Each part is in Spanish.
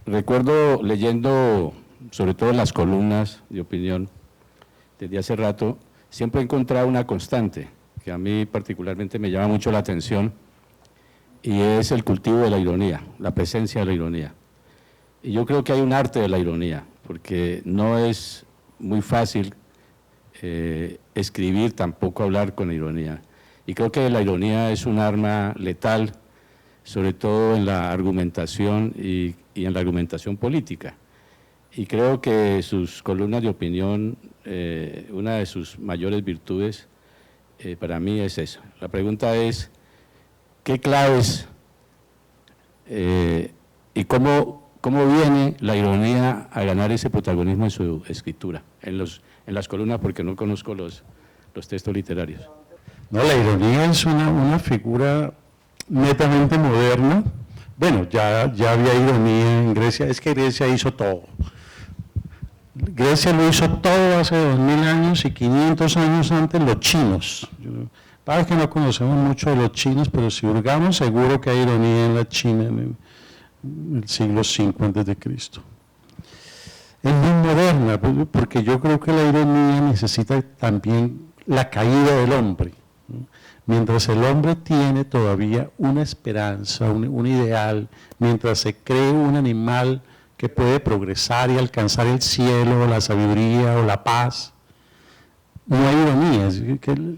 recuerdo leyendo, sobre todo las columnas de opinión, desde hace rato, siempre he encontrado una constante que a mí particularmente me llama mucho la atención, y es el cultivo de la ironía, la presencia de la ironía. Y yo creo que hay un arte de la ironía, porque no es muy fácil escribir, tampoco hablar con ironía. Y creo que la ironía es un arma letal, sobre todo en la argumentación y en la argumentación política. Y creo que sus columnas de opinión, una de sus mayores virtudes para mí es eso. La pregunta es, ¿qué claves y cómo viene la ironía a ganar ese protagonismo en su escritura, en las columnas, porque no conozco los textos literarios? No, la ironía es una figura netamente moderna. Bueno, ya había ironía en Grecia, es que Grecia hizo todo. Grecia lo hizo todo hace 2000 años y 500 años antes los chinos. Para que no conocemos mucho de los chinos, pero si hurgamos seguro que hay ironía en la China en el siglo V a.C. Es muy moderna, porque yo creo que la ironía necesita también la caída del hombre. Mientras el hombre tiene todavía una esperanza, un ideal, mientras se cree un animal que puede progresar y alcanzar el cielo, la sabiduría o la paz, no hay ironía.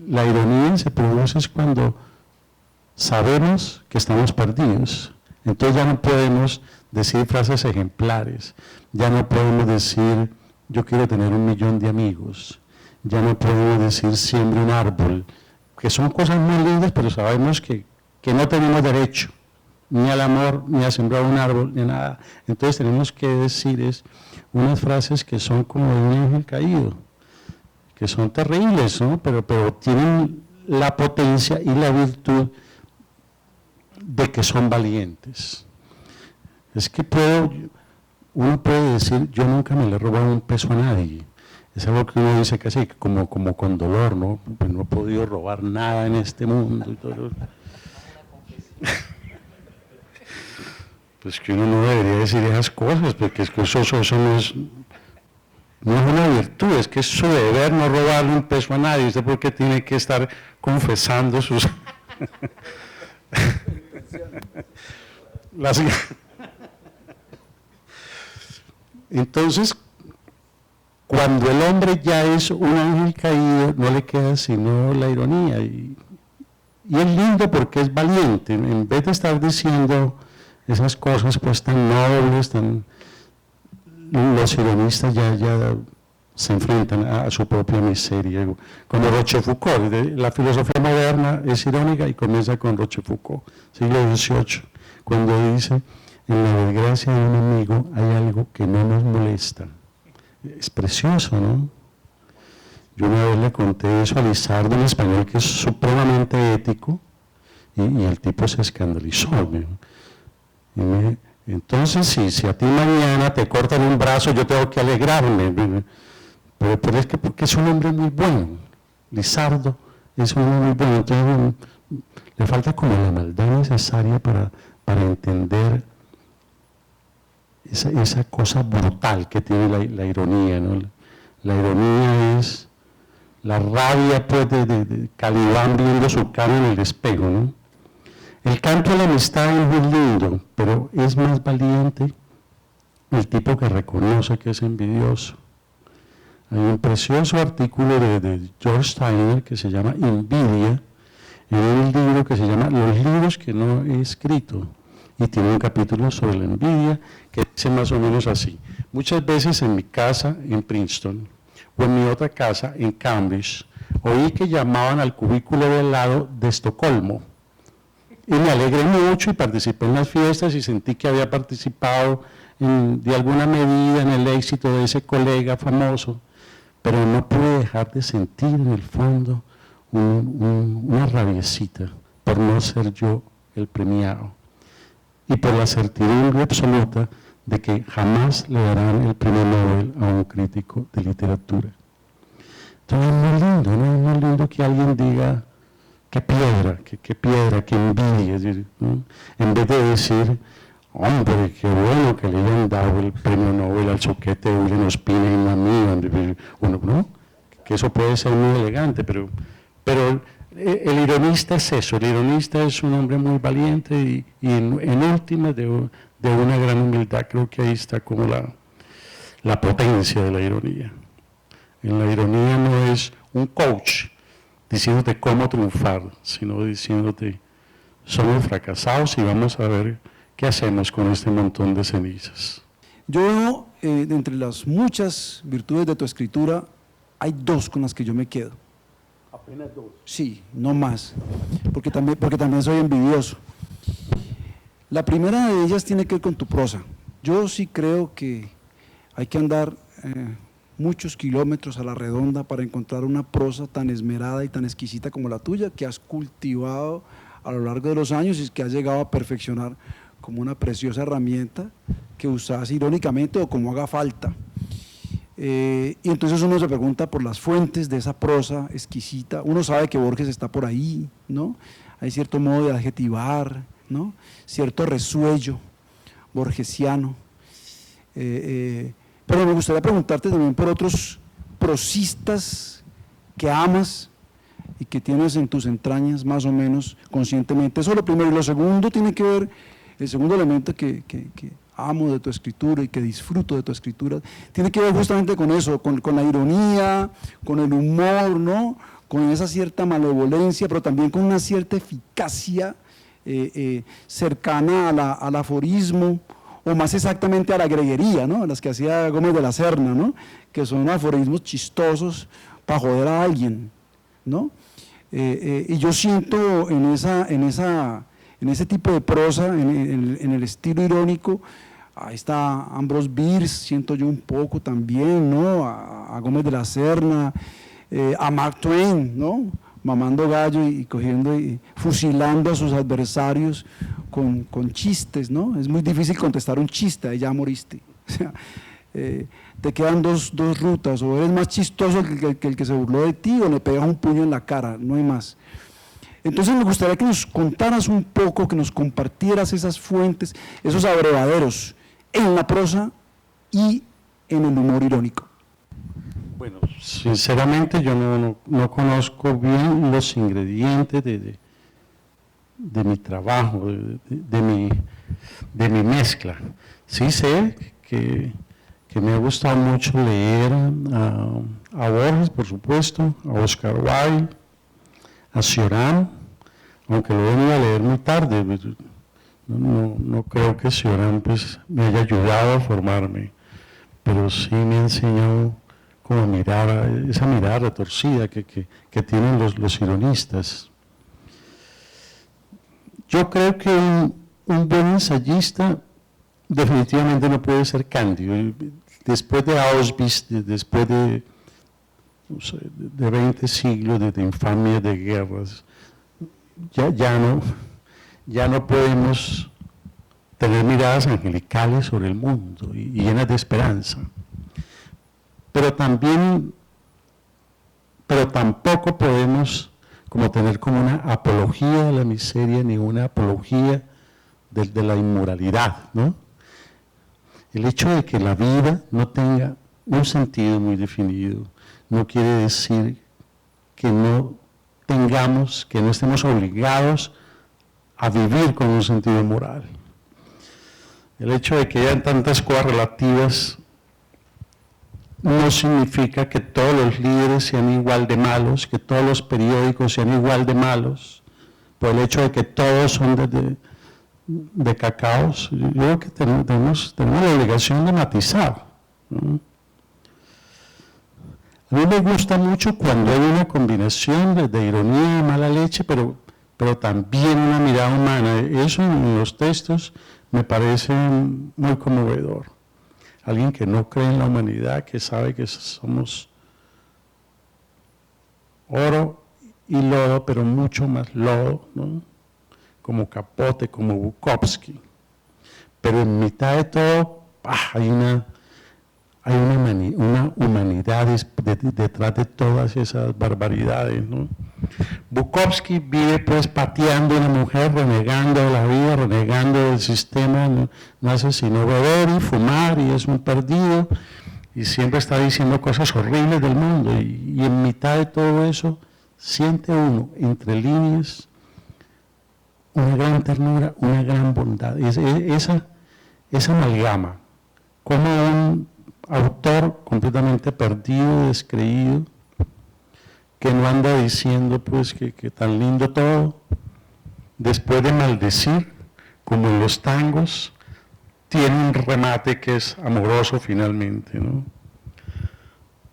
La ironía se produce cuando sabemos que estamos perdidos. Entonces ya no podemos decir frases ejemplares, ya no podemos decir yo quiero tener 1 millón de amigos, ya no podemos decir siembre un árbol, que son cosas muy lindas, pero sabemos que no tenemos derecho ni al amor, ni a sembrar un árbol, ni nada. Entonces tenemos que decir unas frases que son como de un ángel caído, que son terribles, ¿no? pero tienen la potencia y la virtud de que son valientes. Es que uno puede decir, yo nunca me le he robado un peso a nadie. Es algo que uno dice casi como con dolor, ¿no? Pues no he podido robar nada en este mundo. Y todo. Pues que uno no debería decir esas cosas, porque es que eso no es una virtud, es que es su deber no robarle un peso a nadie. ¿Usted por qué tiene que estar confesando sus... Entonces, cuando el hombre ya es un ángel caído, no le queda sino la ironía. Y es lindo porque es valiente, en vez de estar diciendo esas cosas pues tan nobles, los ironistas ya se enfrentan a su propia miseria. Como Rochefoucauld, la filosofía moderna es irónica y comienza con Rochefoucauld, siglo XVIII, cuando dice, en la desgracia de un amigo hay algo que no nos molesta. Es precioso, ¿no? Yo una vez le conté eso a Lizardo, en español, que es supremamente ético, y el tipo se escandalizó. Entonces, si a ti mañana te cortan un brazo, yo tengo que alegrarme. Pero es que porque es un hombre muy bueno. Lizardo es un hombre muy bueno. Entonces, le falta como la maldad necesaria para entender esa cosa brutal que tiene la ironía, ¿no? La ironía es la rabia pues, de Calibán viendo su cara en el espejo, ¿no? El canto a la amistad es muy lindo, pero es más valiente el tipo que reconoce que es envidioso. Hay un precioso artículo de George Steiner que se llama Envidia, en un libro que se llama Los libros que no he escrito, y tiene un capítulo sobre la envidia que dice más o menos así. Muchas veces en mi casa en Princeton o en mi otra casa en Cambridge, oí que llamaban al cubículo de al lado de Estocolmo. Y me alegré mucho y participé en las fiestas y sentí que había participado de alguna medida en el éxito de ese colega famoso, pero no pude dejar de sentir en el fondo una rabiecita por no ser yo el premiado y por la certidumbre absoluta de que jamás le darán el premio Nobel a un crítico de literatura. Entonces es muy lindo, ¿no? Es muy lindo que alguien diga qué piedra, qué envidia, ¿no? En vez de decir, Hombre, qué bueno que le hayan dado el premio Nobel al soquete de William Ospina y no a mí. Bueno, ¿no? Que eso puede ser muy elegante, pero el ironista es eso, el ironista es un hombre muy valiente y en última de una gran humildad. Creo que ahí está como la potencia de la ironía. En la ironía no es un coach diciéndote cómo triunfar, sino diciéndote somos fracasados y vamos a ver qué hacemos con este montón de cenizas. Yo veo, de entre las muchas virtudes de tu escritura, hay dos con las que yo me quedo. ¿Apenas dos? Sí, no más, porque también soy envidioso. La primera de ellas tiene que ver con tu prosa. Yo sí creo que hay que andar muchos kilómetros a la redonda para encontrar una prosa tan esmerada y tan exquisita como la tuya, que has cultivado a lo largo de los años y que has llegado a perfeccionar como una preciosa herramienta que usas irónicamente o como haga falta. Y entonces uno se pregunta por las fuentes de esa prosa exquisita. Uno sabe que Borges está por ahí, ¿no? Hay cierto modo de adjetivar, ¿no? Cierto resuello borgesiano. Pero me gustaría preguntarte también por otros prosistas que amas y que tienes en tus entrañas más o menos conscientemente. Eso es lo primero. Y lo segundo tiene que ver, el segundo elemento que amo de tu escritura y que disfruto de tu escritura, tiene que ver justamente con eso, con la ironía, con el humor, ¿no? Con esa cierta malevolencia, pero también con una cierta eficacia cercana al aforismo, o más exactamente a la greguería, ¿no? Las que hacía Gómez de la Serna, ¿no? Que son aforismos chistosos para joder a alguien, ¿no? Y yo siento en ese tipo de prosa, en el estilo irónico, ahí está Ambrose Bierce, siento yo un poco también, ¿no? A Gómez de la Serna, a Mark Twain, ¿no? Mamando gallo y cogiendo y fusilando a sus adversarios con chistes, ¿no? Es muy difícil contestar un chiste, ahí ya moriste. O sea, te quedan dos rutas, o eres más chistoso que el que se burló de ti, o le pegas un puño en la cara, no hay más. Entonces me gustaría que nos contaras un poco, que nos compartieras esas fuentes, esos abrevaderos en la prosa y en el humor irónico. Bueno, sinceramente yo no conozco bien los ingredientes de mi trabajo, de mi mezcla. Sí sé que me ha gustado mucho leer a Borges, por supuesto, a Oscar Wilde, a Cioran, aunque lo he venido a leer muy tarde. No creo que Cioran pues, me haya ayudado a formarme, pero sí me ha enseñado como esa mirada retorcida que tienen los ironistas. Yo creo que un buen ensayista definitivamente no puede ser cándido. Después de Auschwitz, después de 20 siglos de infamia, de guerras, ya no podemos tener miradas angelicales sobre el mundo y llenas de esperanza. Pero tampoco podemos como tener como una apología de la miseria ni una apología de la inmoralidad, ¿no? El hecho de que la vida no tenga un sentido muy definido no quiere decir que no estemos obligados a vivir con un sentido moral. El hecho de que hayan tantas cosas relativas no significa que todos los líderes sean igual de malos, que todos los periódicos sean igual de malos, por el hecho de que todos son de cacaos. Yo creo que tenemos la obligación de matizar, ¿no? A mí me gusta mucho cuando hay una combinación de ironía y mala leche, pero también una mirada humana. Eso en los textos me parece muy conmovedor. Alguien que no cree en la humanidad, que sabe que somos oro y lodo, pero mucho más lodo, ¿no? Como Capote, como Bukowski. Pero en mitad de todo hay hay una humanidad detrás de todas esas barbaridades, ¿no? Bukowski vive pues pateando a una mujer, renegando de la vida, renegando del sistema, no hace sino beber y fumar y es un perdido y siempre está diciendo cosas horribles del mundo y en mitad de todo eso siente uno entre líneas una gran ternura, una gran bondad. Esa amalgama, como un autor completamente perdido, descreído, que no anda diciendo pues que tan lindo todo, después de maldecir, como en los tangos, tiene un remate que es amoroso finalmente, ¿no?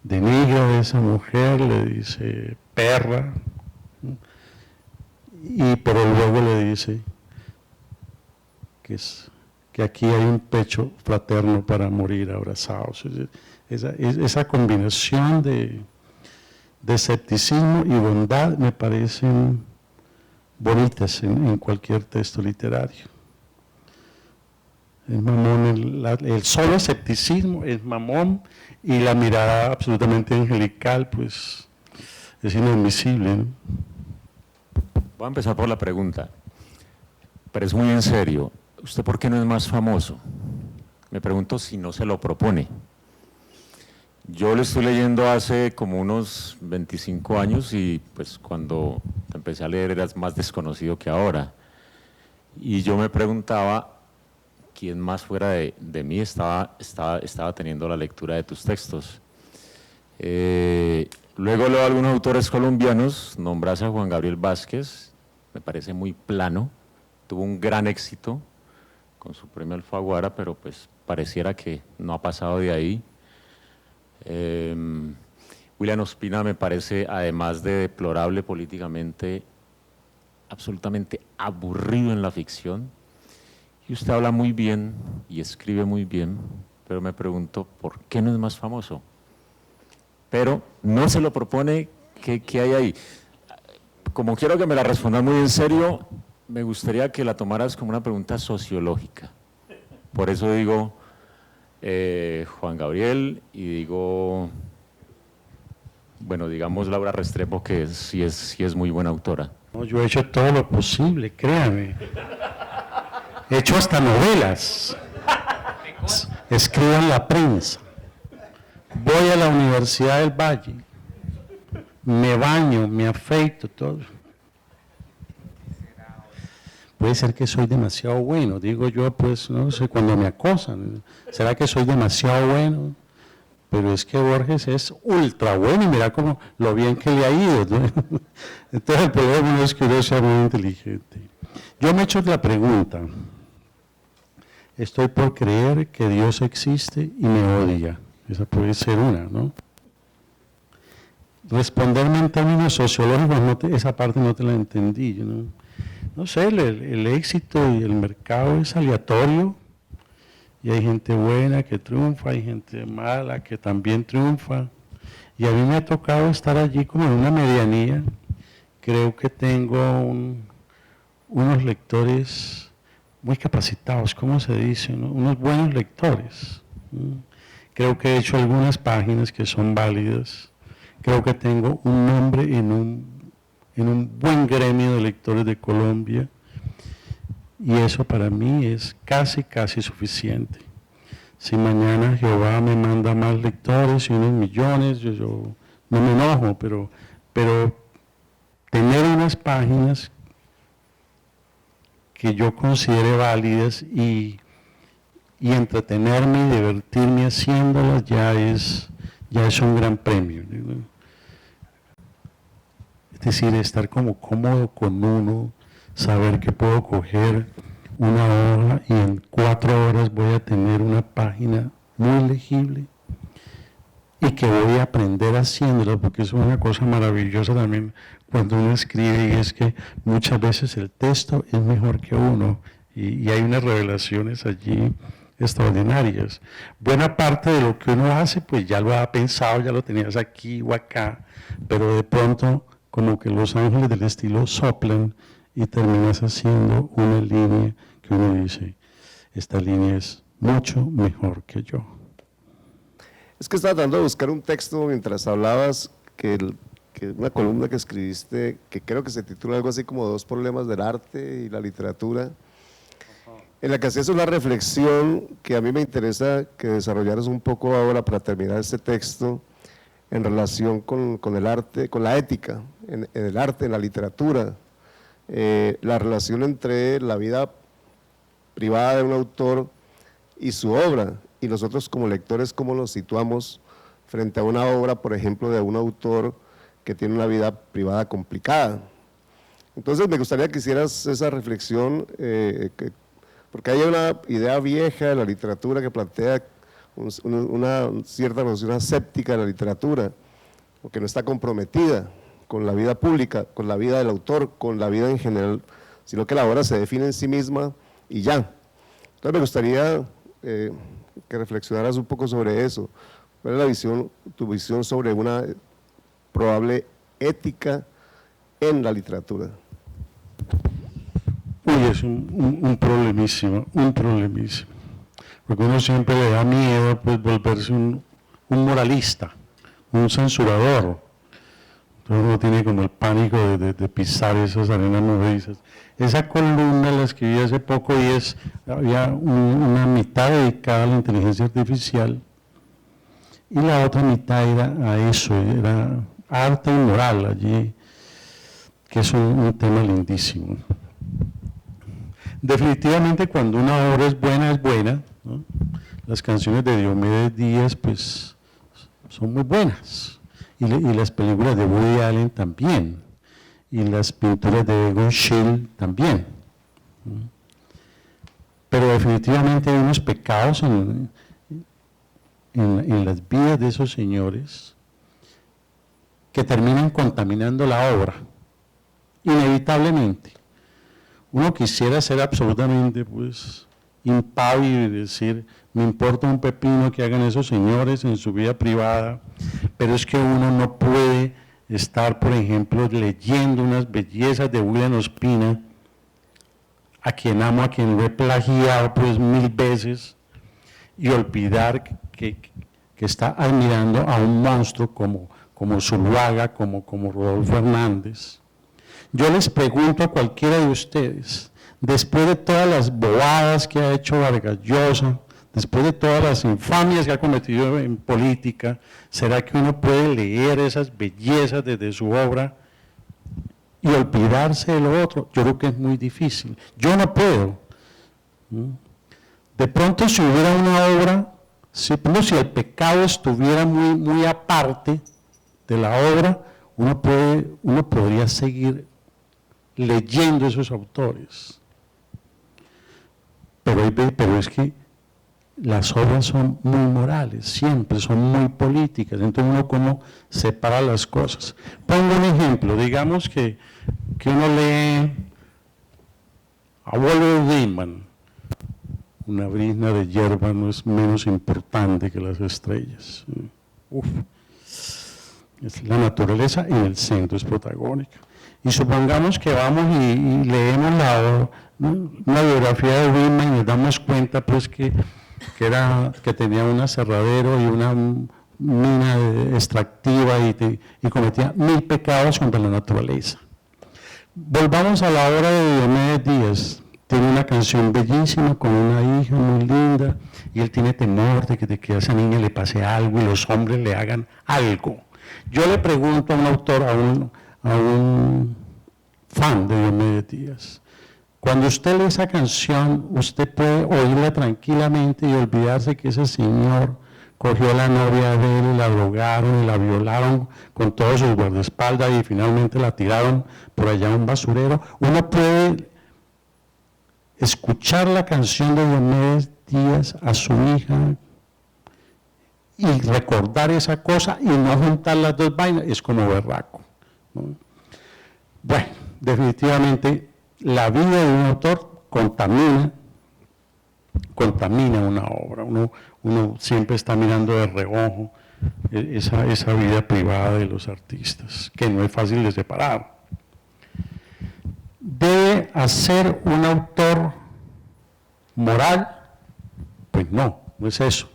Denigra a esa mujer, le dice perra, ¿no? Pero luego le dice que aquí hay un pecho fraterno para morir abrazados. Esa combinación de escepticismo y bondad me parecen bonitas en cualquier texto literario. El mamón, el solo escepticismo, el mamón y la mirada absolutamente angelical, pues es inadmisible, ¿no? Voy a empezar por la pregunta, pero es muy en serio. ¿Usted por qué no es más famoso? Me pregunto si no se lo propone. Yo lo estoy leyendo hace como unos 25 años y pues cuando empecé a leer eras más desconocido que ahora. Y yo me preguntaba quién más fuera de mí estaba teniendo la lectura de tus textos. Luego leo a algunos autores colombianos, nombras a Juan Gabriel Vázquez, me parece muy plano, tuvo un gran éxito con su premio Alfaguara, pero pues pareciera que no ha pasado de ahí. William Ospina me parece, además de deplorable políticamente, absolutamente aburrido en la ficción. Y usted habla muy bien y escribe muy bien, pero me pregunto, ¿por qué no es más famoso? Pero no se lo propone, ¿qué hay ahí? Como quiero que me la respondas muy en serio, me gustaría que la tomaras como una pregunta sociológica. Por eso digo Juan Gabriel y digo, bueno, digamos Laura Restrepo, que sí es muy buena autora. No, yo he hecho todo lo posible, créame. He hecho hasta novelas. Escribo en la prensa. Voy a la Universidad del Valle. Me baño, me afeito, todo. Puede ser que soy demasiado bueno, digo yo, pues, no sé, cuando me acosan. ¿Será que soy demasiado bueno? Pero es que Borges es ultra bueno y mira cómo lo bien que le ha ido, ¿no? Entonces el problema no es que uno sea muy inteligente. Yo me he hecho la pregunta, estoy por creer que Dios existe y me odia. Esa puede ser una, ¿no? Responderme en términos sociológicos, esa parte no te la entendí. Yo no sé, el éxito y el mercado es aleatorio y hay gente buena que triunfa, hay gente mala que también triunfa y a mí me ha tocado estar allí como en una medianía. Creo que tengo unos lectores muy capacitados, ¿cómo se dice? ¿No? Unos buenos lectores. Creo que he hecho algunas páginas que son válidas. Creo que tengo un nombre en un buen gremio de lectores de Colombia y eso para mí es casi suficiente. Si mañana Jehová me manda más lectores y unos millones, yo no me enojo, pero tener unas páginas que yo considere válidas y entretenerme y divertirme haciéndolas ya es un gran premio. Es decir, estar como cómodo con uno, saber que puedo coger una hoja y en 4 horas voy a tener una página muy legible y que voy a aprender haciéndolo, porque es una cosa maravillosa también cuando uno escribe y es que muchas veces el texto es mejor que uno y hay unas revelaciones allí extraordinarias. Buena parte de lo que uno hace pues ya lo ha pensado, ya lo tenías aquí o acá, pero de pronto como que los ángeles del estilo soplan y terminas haciendo una línea que uno dice, esta línea es mucho mejor que yo. Es que estaba tratando de buscar un texto mientras hablabas, que una columna que escribiste, que creo que se titula algo así como 2 problemas del arte y la literatura, en la que hacías una reflexión que a mí me interesa que desarrollaras un poco ahora para terminar este texto, en relación con el arte, con la ética, en el arte, en la literatura, la relación entre la vida privada de un autor y su obra, y nosotros como lectores cómo nos situamos frente a una obra, por ejemplo, de un autor que tiene una vida privada complicada. Entonces me gustaría que hicieras esa reflexión, porque hay una idea vieja de la literatura que plantea una cierta relación aséptica de la literatura, porque no está comprometida con la vida pública, con la vida del autor, con la vida en general, sino que la obra se define en sí misma y ya. Entonces me gustaría que reflexionaras un poco sobre eso. ¿Cuál es tu visión sobre una probable ética en la literatura? Uy, es un problemísimo, porque uno siempre le da miedo pues volverse un moralista, un censurador. Entonces uno tiene como el pánico de pisar esas arenas movedizas. Esa columna la escribí hace poco y había una mitad dedicada a la inteligencia artificial y la otra mitad era a eso, era arte y moral allí, que es un tema lindísimo. Definitivamente cuando una obra es buena, ¿no? Las canciones de Diomedes Díaz pues son muy buenas, y las películas de Woody Allen también, y las pinturas de Egon Schiele también. Pero definitivamente hay unos pecados en las vidas de esos señores que terminan contaminando la obra, inevitablemente. Uno quisiera ser absolutamente pues impávido y decir, me importa un pepino que hagan esos señores en su vida privada, pero es que uno no puede estar, por ejemplo, leyendo unas bellezas de William Ospina, a quien amo, a quien lo he plagiado pues 1000 veces, y olvidar que está admirando a un monstruo como Zuluaga, como Rodolfo Hernández. Yo les pregunto a cualquiera de ustedes, después de todas las bobadas que ha hecho Vargas Llosa, después de todas las infamias que ha cometido en política, ¿será que uno puede leer esas bellezas desde su obra y olvidarse de lo otro? Yo creo que es muy difícil. Yo no puedo. De pronto, si hubiera una obra, si el pecado estuviera muy aparte de la obra, uno podría seguir leyendo esos autores. Pero es que las obras son muy morales, siempre son muy políticas, entonces uno cómo separa las cosas. Pongo un ejemplo, digamos que uno lee a Walter Lippmann, una brizna de hierba no es menos importante que las estrellas. Es la naturaleza en el centro, es protagónica. Y supongamos que vamos y leemos una biografía de Lippmann y nos damos cuenta pues que tenía un aserradero y una mina extractiva y cometía 1000 pecados contra la naturaleza. Volvamos a la obra de Diomedes Díaz. Tiene una canción bellísima con una hija muy linda y él tiene temor de que a esa niña le pase algo y los hombres le hagan algo. Yo le pregunto a un autor, a un fan de Diomedes Díaz, cuando usted lee esa canción, usted puede oírla tranquilamente y olvidarse que ese señor cogió a la novia de él y la drogaron y la violaron con todos sus guardaespaldas y finalmente la tiraron por allá a un basurero. Uno puede escuchar la canción de Diomedes Díaz a su hija y recordar esa cosa y no juntar las dos vainas, es como berraco, ¿no? Bueno, definitivamente la vida de un autor contamina una obra, uno siempre está mirando de reojo esa vida privada de los artistas, que no es fácil de separar. ¿Debe hacer un autor moral? Pues no es eso.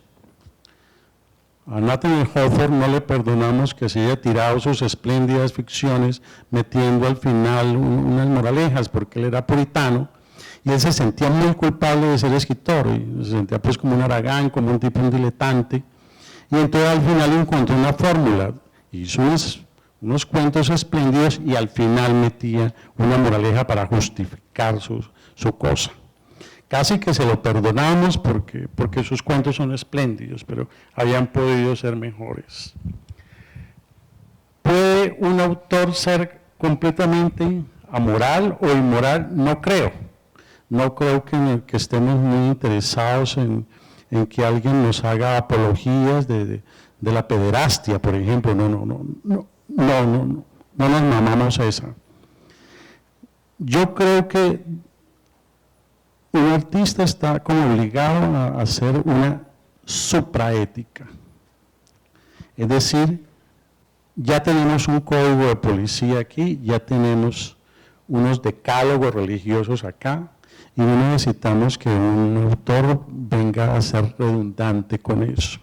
A Nathaniel Hawthorne no le perdonamos que se haya tirado sus espléndidas ficciones metiendo al final unas moralejas, porque él era puritano y él se sentía muy culpable de ser escritor, y se sentía pues como un haragán, como un tipo, un diletante, y entonces al final encontró una fórmula, hizo unos cuentos espléndidos y al final metía una moraleja para justificar su cosa. Casi que se lo perdonamos porque sus cuentos son espléndidos, pero habían podido ser mejores. ¿Puede un autor ser completamente amoral o inmoral? No creo. No creo que estemos muy interesados en que alguien nos haga apologías de la pederastia, por ejemplo. No nos mamamos esa. Yo creo que un artista está como obligado a hacer una supraética. Es decir, ya tenemos un código de policía aquí, ya tenemos unos decálogos religiosos acá, y no necesitamos que un autor venga a ser redundante con eso.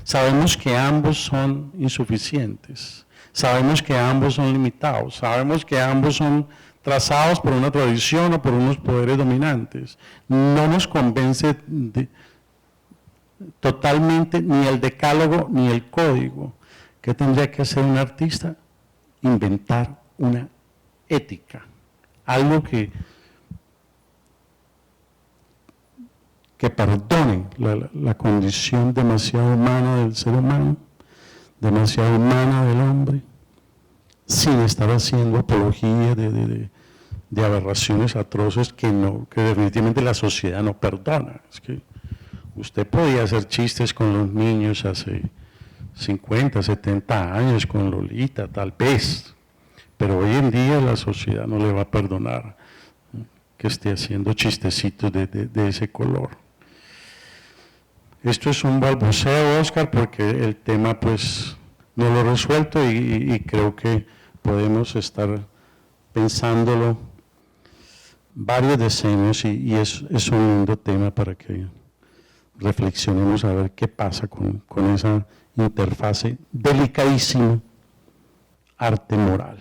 Sabemos que ambos son insuficientes, sabemos que ambos son limitados, sabemos que ambos son trazados por una tradición o por unos poderes dominantes. No nos convence totalmente ni el decálogo ni el código. ¿Qué tendría que hacer un artista? Inventar una ética, algo que perdone la condición demasiado humana del ser humano, demasiado humana del hombre, sin estar haciendo apología de aberraciones atroces que definitivamente la sociedad no perdona. Es que usted podía hacer chistes con los niños hace 50, 70 años, con Lolita, tal vez, pero hoy en día la sociedad no le va a perdonar que esté haciendo chistecitos de ese color. Esto es un balbuceo, Oscar, porque el tema pues no lo he resuelto y creo que podemos estar pensándolo varios decenios y es un lindo tema para que reflexionemos a ver qué pasa con esa interfase delicadísima arte-moral.